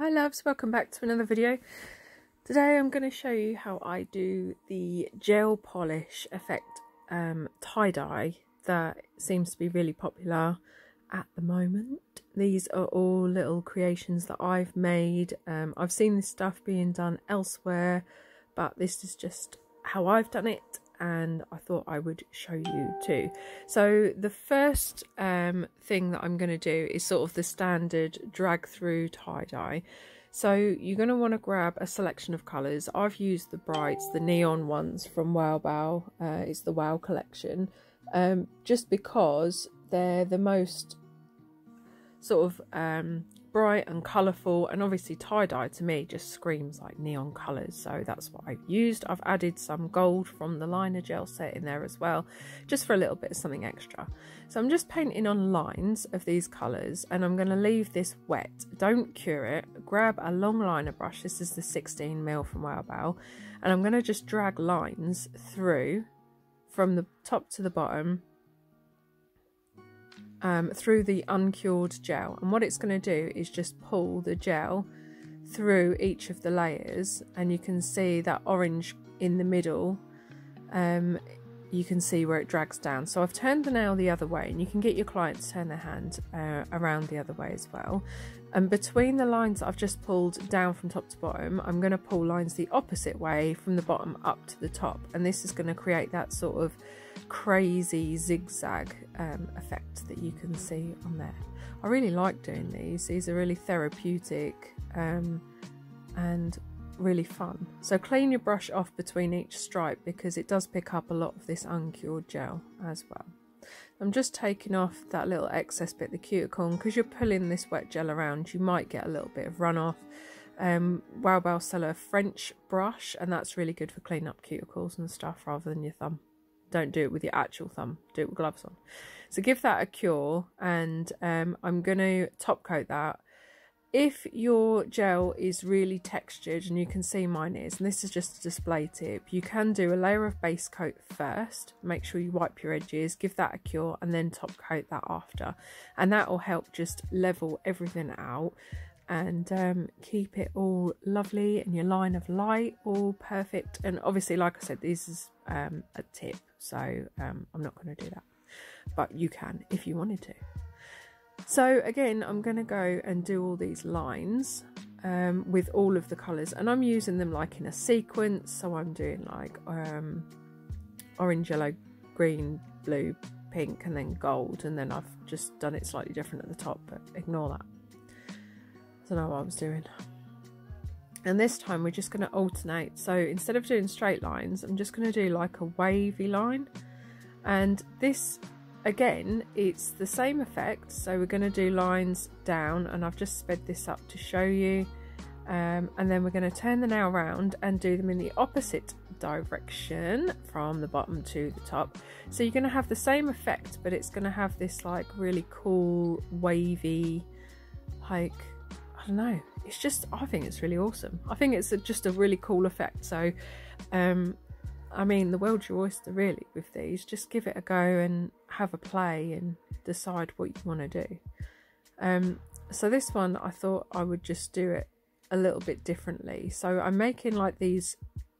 Hi loves, welcome back to another video. Today I'm going to show you how I do the gel polish effect tie-dye that seems to be really popular at the moment. These are all little creations that I've made. I've seen this stuff being done elsewhere, but this is just how I've done it and I thought I would show you too. So the first thing that I'm going to do is sort of the standard drag through tie-dye. So you're going to want to grab a selection of colours. I've used the brights, the neon ones from Wow. It's the Wow collection, just because they're the most sort of bright and colourful, and obviously tie-dye to me just screams like neon colours, so that's what I've used. I've added some gold from the liner gel set in there as well, just for a little bit of something extra. So I'm just painting on lines of these colours and I'm going to leave this wet. Don't cure it. Grab a long liner brush, this is the 16mm from Wow, and I'm going to just drag lines through from the top to the bottom through the uncured gel, and what it's going to do is just pull the gel through each of the layers, and you can see that orange in the middle. You can see where it drags down. So I've turned the nail the other way, and you can get your client to turn their hand around the other way as well. And between the lines that I've just pulled down from top to bottom, I'm going to pull lines the opposite way from the bottom up to the top, and this is going to create that sort of crazy zigzag effect that you can see on there. I really like doing these are really therapeutic and really fun. So clean your brush off between each stripe because it does pick up a lot of this uncured gel as well. I'm just taking off that little excess bit, the cuticle, because you're pulling this wet gel around, you might get a little bit of runoff. Wow sell a French brush, and that's really good for cleaning up cuticles and stuff rather than your thumb. Don't do it with your actual thumb, do it with gloves on. So give that a cure, and I'm going to top coat that. If your gel is really textured, and you can see mine is, and this is just a display tip, you can do a layer of base coat first, make sure you wipe your edges, give that a cure, and then top coat that after, and that will help just level everything out and keep it all lovely and your line of light all perfect. And obviously, like I said, this is a tip, so I'm not going to do that, but you can if you wanted to. So again, I'm going to go and do all these lines with all of the colours, and I'm using them like in a sequence. So I'm doing like orange, yellow, green, blue, pink, and then gold, and then I've just done it slightly different at the top, but ignore that. I don't know what I was doing. And this time we're just going to alternate. So instead of doing straight lines, I'm just going to do like a wavy line, and this again, it's the same effect. So we're going to do lines down, and I've just sped this up to show you, and then we're going to turn the nail around and do them in the opposite direction from the bottom to the top. So you're going to have the same effect, but it's going to have this like really cool wavy, like, I don't know, it's just, I think it's really awesome. I think it's just a really cool effect. So I mean, the world's your oyster really with these. Just give it a go and have a play and decide what you want to do. So this one, I thought I would just do it a little bit differently. So I'm making like these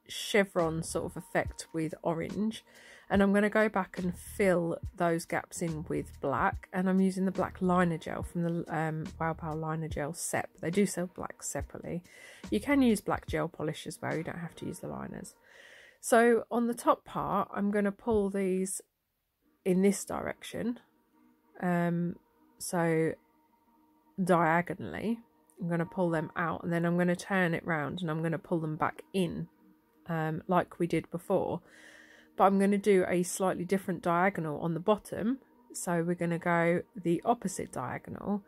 chevron sort of effect with orange, and I'm going to go back and fill those gaps in with black, and I'm using the black liner gel from the Wow liner gel set. They do sell black separately. You can use black gel polish as well, you don't have to use the liners. So on the top part, I'm going to pull these in this direction, so diagonally. I'm going to pull them out, and then I'm going to turn it round, and I'm going to pull them back in like we did before, but I'm going to do a slightly different diagonal on the bottom. So we're going to go the opposite diagonal,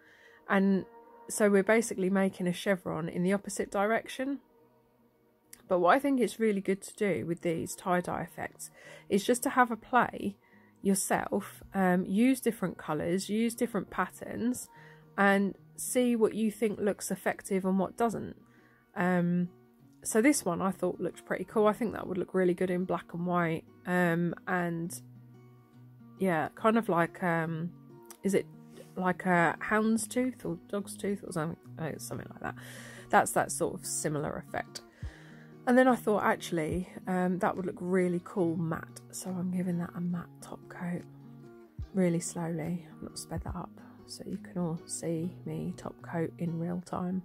and so we're basically making a chevron in the opposite direction. But what I think it's really good to do with these tie-dye effects is just to have a play yourself, use different colours, use different patterns, and see what you think looks effective and what doesn't. So this one I thought looked pretty cool. I think that would look really good in black and white, and yeah, kind of like is it like a hound's tooth or dog's tooth or something like that. that's that sort of similar effect. And then I thought actually that would look really cool matte, so I'm giving that a matte top coat really slowly. I'm not sped that up so you can all see me top coat in real time.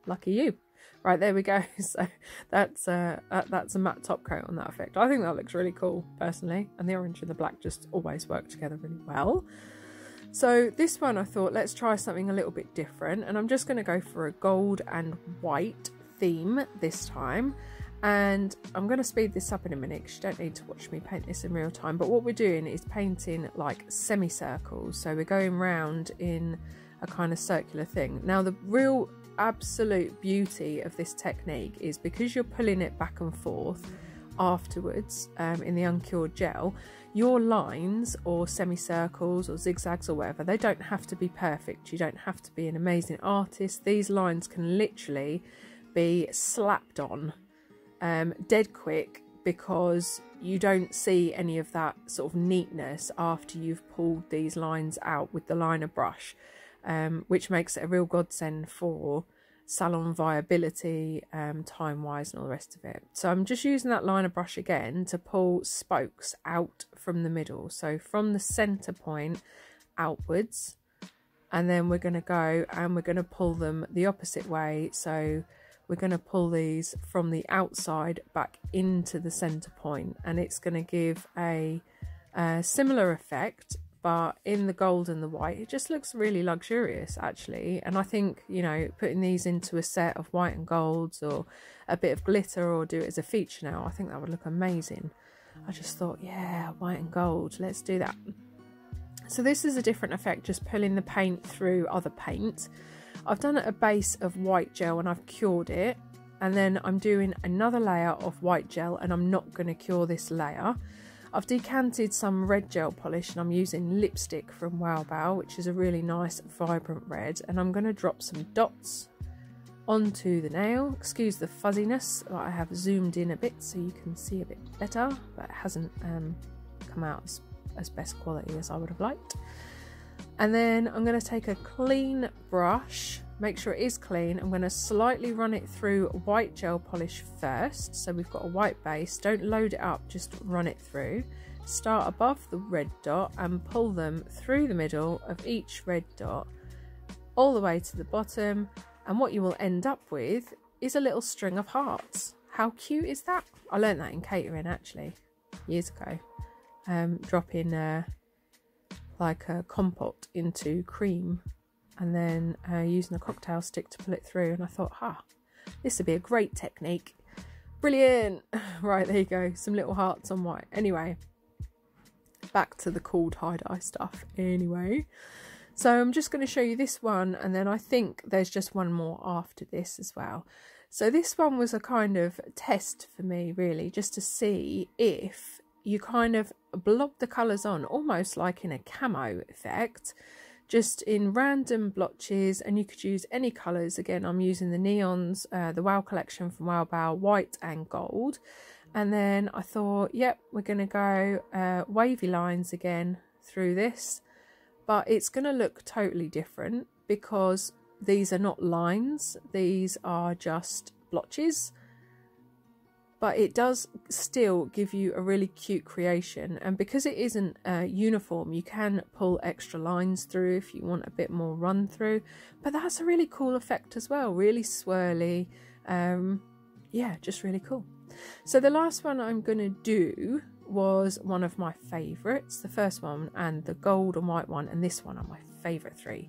Lucky you. Right, there we go. So that's a matte top coat on that effect. I think that looks really cool personally, and the orange and the black just always work together really well. So this one I thought, let's try something a little bit different, and I'm just going to go for a gold and white theme this time. And I'm going to speed this up in a minute because you don't need to watch me paint this in real time. But what we're doing is painting like semicircles. So we're going round in a kind of circular thing. Now the real absolute beauty of this technique is because you're pulling it back and forth afterwards in the uncured gel, your lines or semicircles or zigzags or whatever, they don't have to be perfect. You don't have to be an amazing artist. These lines can literally be slapped on dead quick, because you don't see any of that sort of neatness after you've pulled these lines out with the liner brush, which makes it a real godsend for salon viability, time wise and all the rest of it. So I'm just using that liner brush again to pull spokes out from the middle, so from the center point outwards, and then we're going to go and we're going to pull them the opposite way. So we're going to pull these from the outside back into the center point, and it's going to give a similar effect, but in the gold and the white. It just looks really luxurious actually. And I think, you know, putting these into a set of white and golds or a bit of glitter, or do it as a feature now, I think that would look amazing. I just thought, yeah, white and gold, let's do that. So this is a different effect, just pulling the paint through other paint. I've done a base of white gel and I've cured it, and then I'm doing another layer of white gel, and I'm not going to cure this layer. I've decanted some red gel polish, and I'm using lipstick from Wow Bao, which is a really nice vibrant red, and I'm going to drop some dots onto the nail. Excuse the fuzziness, I have zoomed in a bit so you can see a bit better, but it hasn't come out as best quality as I would have liked. And then I'm going to take a clean brush, make sure it is clean. I'm going to slightly run it through white gel polish first. So we've got a white base, don't load it up, just run it through. Start above the red dot and pull them through the middle of each red dot all the way to the bottom. And what you will end up with is a little string of hearts. How cute is that? I learned that in catering actually, years ago. Dropping like a compote into cream, and then using a cocktail stick to pull it through, and I thought, this would be a great technique. Brilliant. Right, there you go, some little hearts on white. Anyway, back to the cool tie-dye stuff anyway. So I'm just going to show you this one, and then I think there's just one more after this as well. So this one was a kind of test for me really, just to see if you kind of blob the colours on almost like in a camo effect, just in random blotches, and you could use any colours. Again, I'm using the neons, the Wow collection from Wow Bao, white and gold. And then I thought, yep, we're going to go wavy lines again through this, but it's going to look totally different because these are not lines, these are just blotches. But it does still give you a really cute creation, and because it isn't uniform, you can pull extra lines through if you want a bit more run through. But that's a really cool effect as well, really swirly. Yeah, just really cool. So the last one I'm going to do was one of my favourites. The first one and the gold and white one and this one are my favourite three.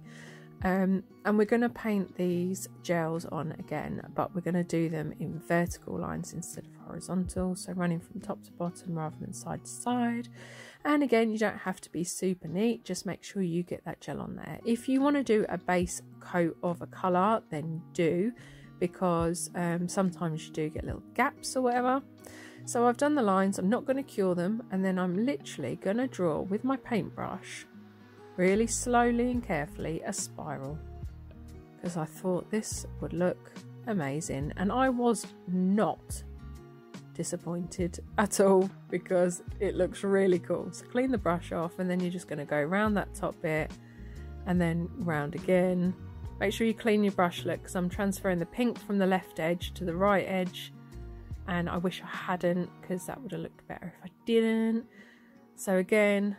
And we're going to paint these gels on again, but we're going to do them in vertical lines instead of horizontal, so running from top to bottom rather than side to side. And again, you don't have to be super neat, just make sure you get that gel on there. If you want to do a base coat of a colour, then do, because sometimes you do get little gaps or whatever. So I've done the lines, I'm not going to cure them, and then I'm literally going to draw with my paintbrush really slowly and carefully a spiral, because I thought this would look amazing, and I was not disappointed at all because it looks really cool. So clean the brush off, and then you're just going to go around that top bit and then round again Make sure you clean your brush, look, because I'm transferring the pink from the left edge to the right edge, and I wish I hadn't, because that would have looked better if I didn't. So again,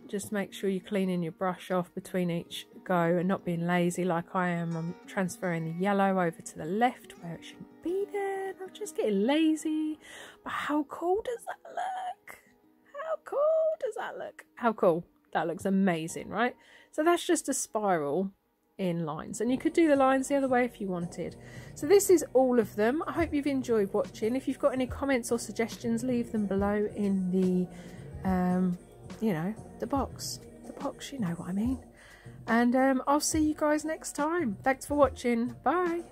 just make sure you're cleaning your brush off between each go and not being lazy like I am. I'm transferring the yellow over to the left where it shouldn't be there. I'm just getting lazy. But how cool does that look? How cool does that look? How cool. That looks amazing, right? So that's just a spiral in lines, and you could do the lines the other way if you wanted. So this is all of them. I hope you've enjoyed watching. If you've got any comments or suggestions, leave them below in the you know, the box, you know what I mean. And I'll see you guys next time. Thanks for watching. Bye.